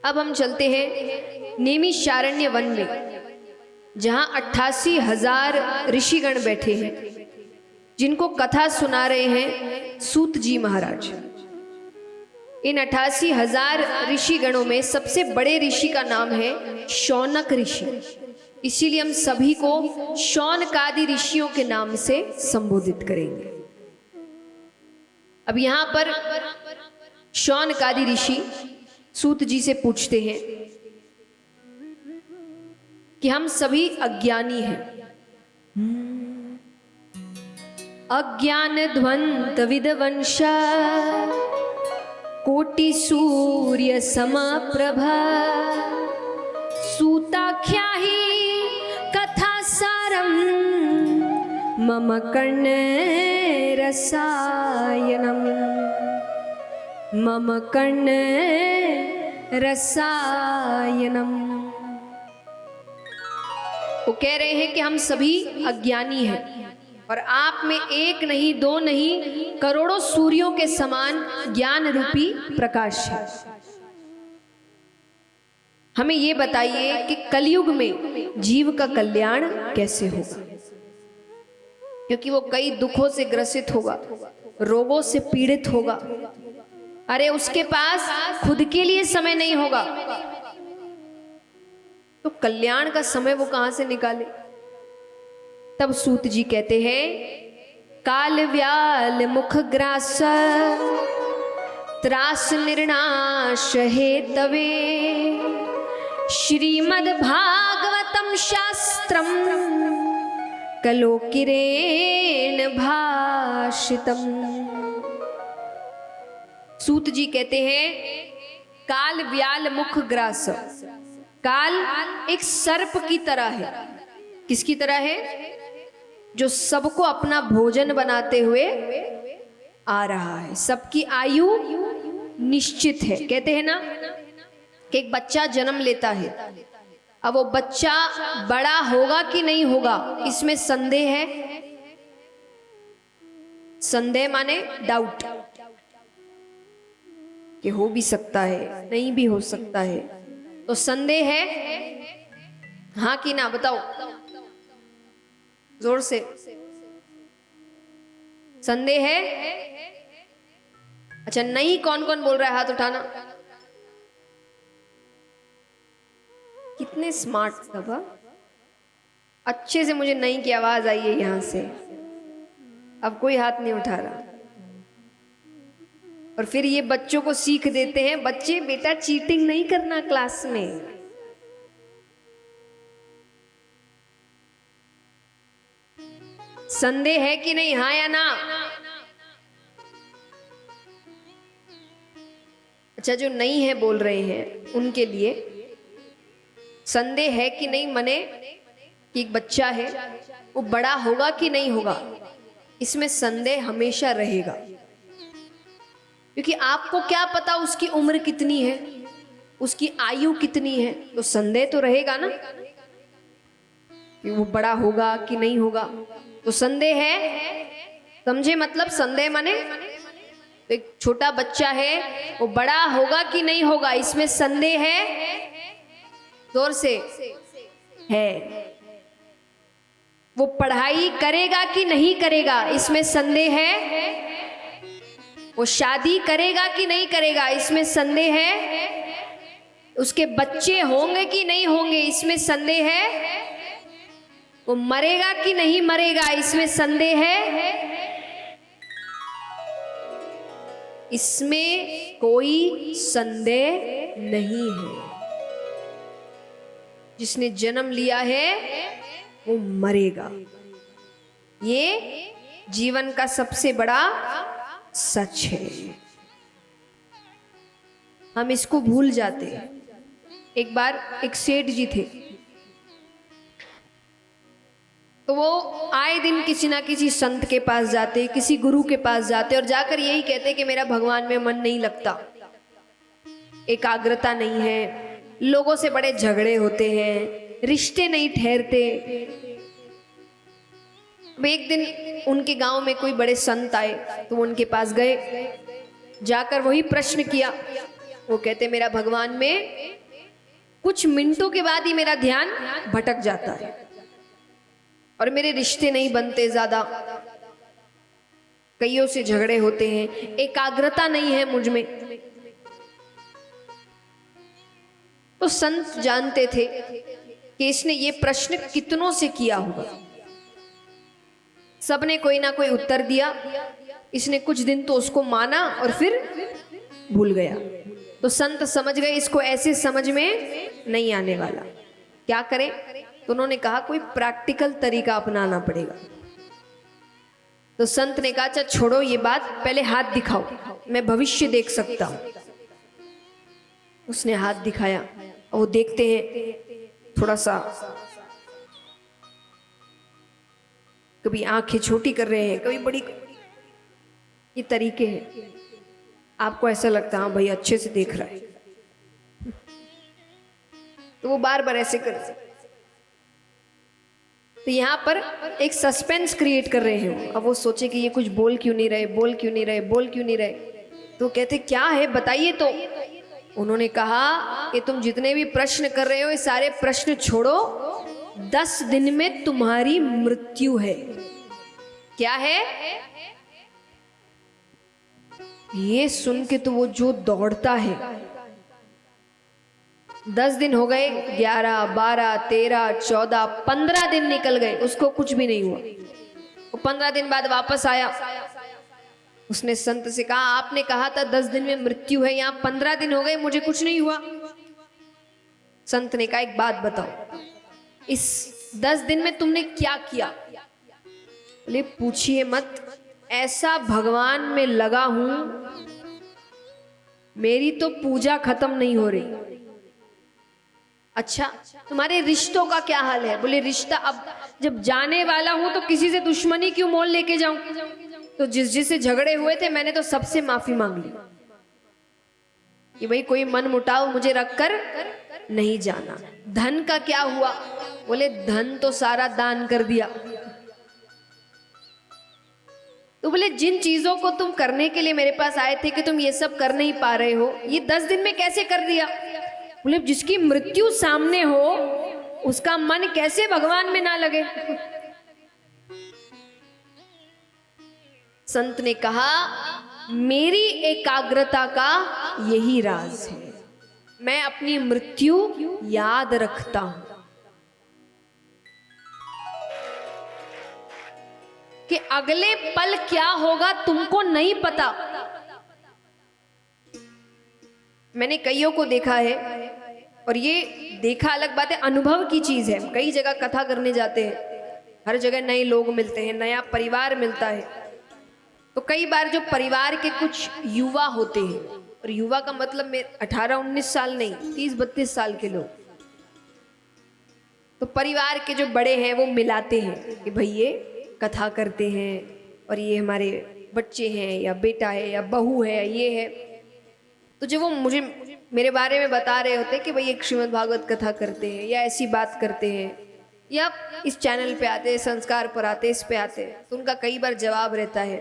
अब हम चलते हैं नैमिषारण्य वन में, जहां 88,000 ऋषिगण बैठे हैं, जिनको कथा सुना रहे हैं सूत जी महाराज। इन 88,000 ऋषिगणों में सबसे बड़े ऋषि का नाम है शौनक ऋषि, इसीलिए हम सभी को शौनकादि ऋषियों के नाम से संबोधित करेंगे। अब यहां पर शौनकादि ऋषि सूत जी से पूछते हैं कि हम सभी अज्ञानी हैं, अज्ञान ध्वंत विदवंशा कोटि सूर्य समप्रभा सूताख्या ही कथा सारम मम कर्ण रसायनम मम कर्ण रसायनम। वो कह रहे हैं कि हम सभी अज्ञानी हैं और आप में एक नहीं दो नहीं करोड़ों सूर्यों के समान ज्ञान रूपी प्रकाश है। हमें ये बताइए कि कलयुग में जीव का कल्याण कैसे होगा, क्योंकि वो कई दुखों से ग्रसित होगा, रोगों से पीड़ित होगा। अरे उसके पास खुद के लिए समय नहीं होगा, तो कल्याण का समय वो कहां से निकाले। तब सूत जी कहते हैं, काल व्याल मुख ग्रास त्रास निर्नाश हेतवे श्रीमद् भागवतम शास्त्रम कलोकिरेण भाषितम। सूत जी कहते हैं, काल व्याल मुख ग्रास। काल एक सर्प की तरह है। किसकी तरह है? जो सबको अपना भोजन बनाते हुए आ रहा है। सबकी आयु निश्चित है। कहते हैं ना कि एक बच्चा जन्म लेता है, अब वो बच्चा बड़ा होगा कि नहीं होगा, इसमें संदेह है। संदेह माने डाउट, कि हो भी सकता है, नहीं भी हो सकता है। तो संदेह है, हाँ कि ना? बताओ जोर से। संदेह है? अच्छा, नहीं कौन कौन बोल रहा है? हाथ उठाना। कितने स्मार्ट सब। अच्छे से मुझे नहीं की आवाज आई है यहां से। अब कोई हाथ नहीं उठा रहा। और फिर ये बच्चों को सीख देते हैं, बच्चे बेटा चीटिंग नहीं करना क्लास में। संदेह है कि नहीं? हाँ या ना? अच्छा, जो नहीं है बोल रहे हैं उनके लिए संदेह है कि नहीं, मने कि एक बच्चा है वो बड़ा होगा कि नहीं होगा, इसमें संदेह हमेशा रहेगा। क्योंकि आपको क्या पता उसकी उम्र कितनी है, उसकी आयु कितनी है, तो संदेह तो रहेगा ना कि वो बड़ा होगा कि नहीं होगा। तो संदेह है, समझे मतलब? संदेह माने एक छोटा बच्चा है, वो बड़ा होगा कि नहीं होगा, इसमें संदेह है। जोर से है। वो पढ़ाई करेगा कि नहीं करेगा, इसमें संदेह है। वो शादी करेगा कि नहीं करेगा, इसमें संदेह है। उसके बच्चे होंगे कि नहीं होंगे, इसमें संदेह है। वो मरेगा कि नहीं मरेगा, इसमें संदेह है। इसमें कोई संदेह नहीं है। जिसने जन्म लिया है वो मरेगा। ये जीवन का सबसे बड़ा सच है। हम इसको भूल जाते हैं। एक बार एक सेठ जी थे, तो वो आए दिन किसी ना किसी संत के पास जाते, किसी गुरु के पास जाते और जाकर यही कहते कि मेरा भगवान में मन नहीं लगता, एकाग्रता नहीं है, लोगों से बड़े झगड़े होते हैं, रिश्ते नहीं ठहरते। अब एक दिन उनके गांव में कोई बड़े संत आए, तो वो उनके पास गए, जाकर वही प्रश्न किया वो कहते मेरा भगवान में कुछ मिनटों के बाद ही मेरा ध्यान भटक जाता है और मेरे रिश्ते नहीं बनते, ज्यादा कईयों से झगड़े होते हैं, एकाग्रता नहीं है मुझ में। तो संत जानते थे कि इसने ये प्रश्न कितनों से किया होगा, सबने कोई ना कोई उत्तर दिया, इसने कुछ दिन तो उसको माना और फिर भूल गया। तो संत समझ गए इसको ऐसे समझ में नहीं आने वाला, क्या करें? तो उन्होंने कहा कोई प्रैक्टिकल तरीका अपनाना पड़ेगा। तो संत ने कहा अच्छा छोड़ो ये बात, पहले हाथ दिखाओ, मैं भविष्य देख सकता हूं। उसने हाथ दिखाया और वो देखते हैं थोड़ा सा, कभी आंखें छोटी कर रहे हैं, कभी बड़ी, ये तरीके हैं। आपको ऐसा लगता है हाँ भाई अच्छे से देख रहा है, तो वो बार बार ऐसे कर, तो यहां पर एक सस्पेंस क्रिएट कर रहे हैं। अब वो सोचे कि ये कुछ बोल क्यों नहीं रहे, बोल क्यों नहीं रहे, बोल क्यों नहीं रहे। तो कहते क्या है बताइए। तो उन्होंने कहा कि तुम जितने भी प्रश्न कर रहे हो ये सारे प्रश्न छोड़ो, 10 दिन में तुम्हारी मृत्यु है। क्या है? ये सुन के तो वो जो दौड़ता है, 10 दिन हो गए, 11, 12, 13, 14, 15 दिन निकल गए, उसको कुछ भी नहीं हुआ। वो 15 दिन बाद वापस आया, उसने संत से कहा आपने कहा था 10 दिन में मृत्यु है, यहाँ 15 दिन हो गए मुझे कुछ नहीं हुआ। संत ने कहा एक बात बताओ, इस 10 दिन में तुमने क्या किया? बोले पूछिए मत, ऐसा भगवान में लगा हूं, मेरी तो पूजा खत्म नहीं हो रही। अच्छा तुम्हारे रिश्तों का क्या हाल है? बोले रिश्ता अब जब जाने वाला हूं तो किसी से दुश्मनी क्यों मोल लेके जाऊं? तो जिससे झगड़े हुए थे मैंने तो सबसे माफी मांग ली कि भाई कोई मन मुटाव मुझे रखकर नहीं जाना। धन का क्या हुआ? बोले धन तो सारा दान कर दिया। तो बोले जिन चीजों को तुम करने के लिए मेरे पास आए थे कि तुम ये सब कर नहीं पा रहे हो, ये 10 दिन में कैसे कर दिया? बोले जिसकी मृत्यु सामने हो उसका मन कैसे भगवान में ना लगे? संत ने कहा मेरी एकाग्रता का यही राज है, मैं अपनी मृत्यु याद रखता हूं कि अगले पल क्या होगा तुमको नहीं पता। मैंने कईयों को देखा है, और ये देखा अलग बात है, अनुभव की चीज है। कई जगह कथा करने जाते हैं, हर जगह नए लोग मिलते हैं, नया परिवार मिलता है। तो कई बार जो परिवार के कुछ युवा होते हैं, और युवा का मतलब में 18-19 साल नहीं, 30-32 साल के लोग, तो परिवार के जो बड़े हैं वो मिलाते हैं कि भाई ये कथा करते हैं और ये हमारे बच्चे हैं या बेटा है या बहू है, ये है। तो जब वो मुझे मेरे बारे में बता रहे होते कि भाई एक श्रीमद् भागवत कथा करते हैं या ऐसी बात करते हैं या इस चैनल पे आते हैं, संस्कार पर आते, इस पे आते हैं, तो उनका कई बार जवाब रहता है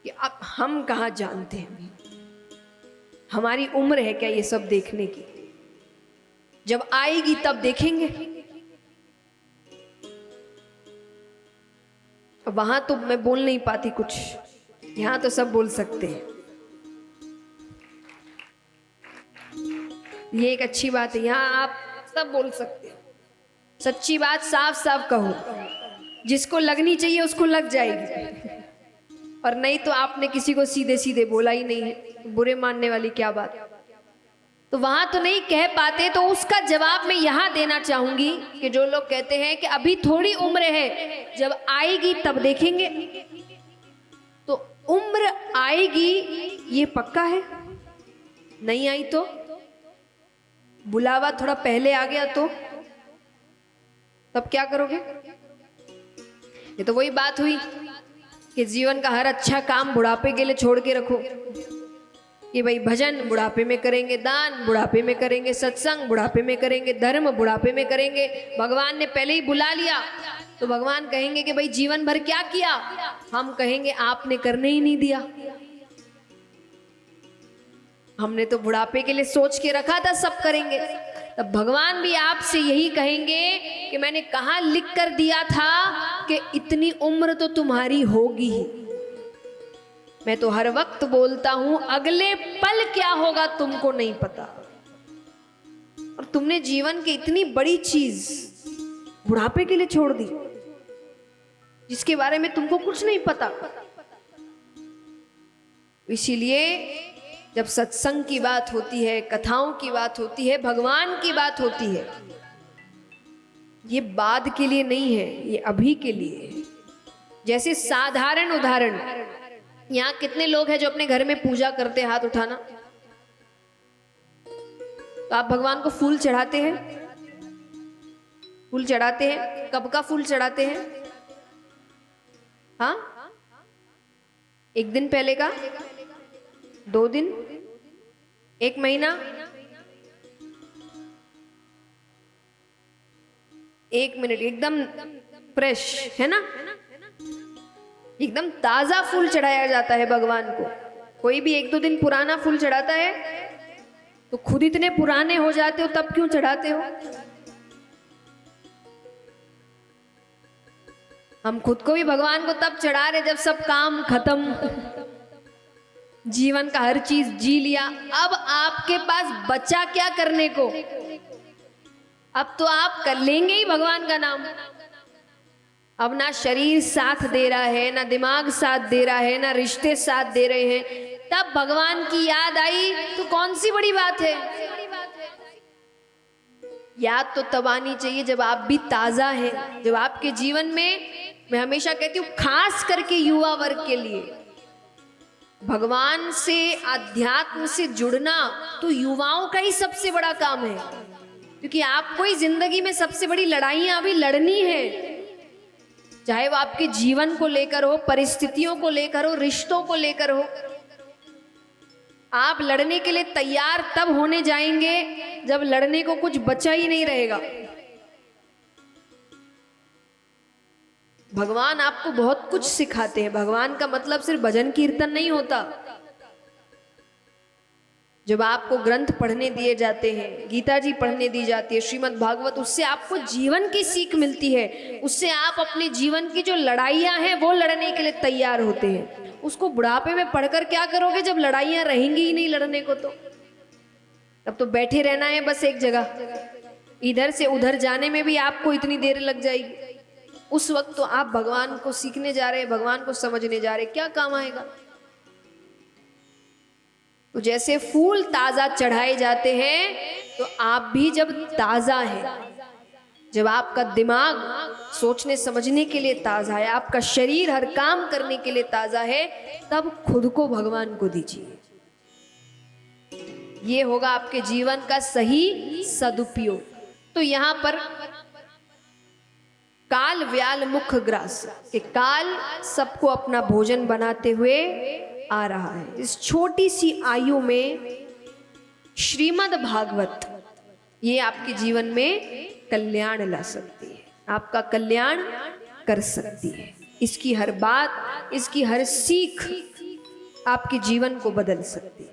कि अब हम कहाँ जानते हैं, हमारी उम्र है क्या ये सब देखने की, जब आएगी तब देखेंगे। वहां तो मैं बोल नहीं पाती कुछ, यहां तो सब बोल सकते हैं। ये एक अच्छी बात है, यहाँ आप सब बोल सकते हो, सच्ची बात साफ साफ कहो, जिसको लगनी चाहिए उसको लग जाएगी, और नहीं तो आपने किसी को सीधे सीधे बोला ही नहीं है, बुरे मानने वाली क्या बात। तो वहां तो नहीं कह पाते, तो उसका जवाब मैं यहां देना चाहूंगी कि जो लोग कहते हैं कि अभी थोड़ी उम्र है, जब आएगी तब देखेंगे, तो उम्र आएगी ये पक्का है, नहीं आई तो बुलावा थोड़ा पहले आ गया तो तब क्या करोगे? ये तो वही बात हुई कि जीवन का हर अच्छा काम बुढ़ापे के लिए छोड़ के रखो, कि भाई भजन बुढ़ापे में करेंगे, दान बुढ़ापे में करेंगे, सत्संग बुढ़ापे में करेंगे, धर्म बुढ़ापे में करेंगे। भगवान ने पहले ही बुला लिया तो भगवान कहेंगे कि भाई जीवन भर क्या किया? हम कहेंगे आपने करने ही नहीं दिया। हमने तो बुढ़ापे के लिए सोच के रखा था सब करेंगे। तब भगवान भी आपसे यही कहेंगे कि मैंने कहाँ लिख कर दिया था कि इतनी उम्र तो तुम्हारी होगी ही। मैं तो हर वक्त बोलता हूं अगले पल क्या होगा तुमको नहीं पता, और तुमने जीवन की इतनी बड़ी चीज बुढ़ापे के लिए छोड़ दी जिसके बारे में तुमको कुछ नहीं पता। इसीलिए जब सत्संग की बात होती है, कथाओं की बात होती है, भगवान की बात होती है, ये बाद के लिए नहीं है, ये अभी के लिए है। जैसे साधारण उदाहरण, यहाँ कितने लोग हैं जो अपने घर में पूजा करते हैं? हाथ उठाना। तो आप भगवान को फूल चढ़ाते हैं? फूल चढ़ाते हैं? कब का फूल चढ़ाते हैं? हाँ, एक दिन पहले का, 2 दिन, 1 महीना, 1 मिनट, एकदम फ्रेश है ना, एकदम ताजा फूल चढ़ाया जाता है भगवान को। कोई भी 1-2 दिन पुराना फूल चढ़ाता है तो खुद इतने पुराने हो जाते हो, तब क्यों चढ़ाते हो? हम खुद को भी भगवान को तब चढ़ा रहे जब सब काम खत्म, जीवन का हर चीज जी लिया। अब आपके पास बचा क्या करने को? अब तो आप कर लेंगे ही भगवान का नाम। अब ना शरीर साथ दे रहा है, ना दिमाग साथ दे रहा है, ना रिश्ते साथ दे रहे हैं, तब भगवान की याद आई तो कौन सी बड़ी बात है? याद तो तब आनी चाहिए जब आप भी ताजा हैं, जब आपके जीवन में, मैं हमेशा कहती हूँ खास करके युवा वर्ग के लिए, भगवान से, आध्यात्म से जुड़ना तो युवाओं का ही सबसे बड़ा काम है। क्योंकि आपको ही जिंदगी में सबसे बड़ी लड़ाइयां अभी लड़नी है, चाहे वो आपके जीवन को लेकर हो, परिस्थितियों को लेकर हो, रिश्तों को लेकर हो। आप लड़ने के लिए तैयार तब होने जाएंगे जब लड़ने को कुछ बचा ही नहीं रहेगा। भगवान आपको बहुत कुछ सिखाते हैं। भगवान का मतलब सिर्फ भजन कीर्तन नहीं होता। जब आपको ग्रंथ पढ़ने दिए जाते हैं, गीता जी पढ़ने दी जाती है, श्रीमद् भागवत, उससे आपको जीवन की सीख मिलती है। उससे आप अपने जीवन की जो लड़ाइयां हैं वो लड़ने के लिए तैयार होते हैं। उसको बुढ़ापे में पढ़कर क्या करोगे जब लड़ाइयां रहेंगी ही नहीं लड़ने को? तो तब तो बैठे रहना है बस एक जगह, इधर से उधर जाने में भी आपको इतनी देर लग जाएगी। उस वक्त तो आप भगवान को सीखने जा रहे हैं, भगवान को समझने जा रहे हैं, क्या काम आएगा? तो जैसे फूल ताजा चढ़ाए जाते हैं, तो आप भी जब ताजा हैं, जब आपका दिमाग सोचने समझने के लिए ताजा है, आपका शरीर हर काम करने के लिए ताजा है, तब खुद को भगवान को दीजिए। ये होगा आपके जीवन का सही सदुपयोग। तो यहां पर काल व्याल मुख ग्रास, कि काल सबको अपना भोजन बनाते हुए आ रहा है। इस छोटी सी आयु में श्रीमद् भागवत ये आपके जीवन में कल्याण ला सकती है, आपका कल्याण कर सकती है। इसकी हर बात, इसकी हर सीख आपके जीवन को बदल सकती है।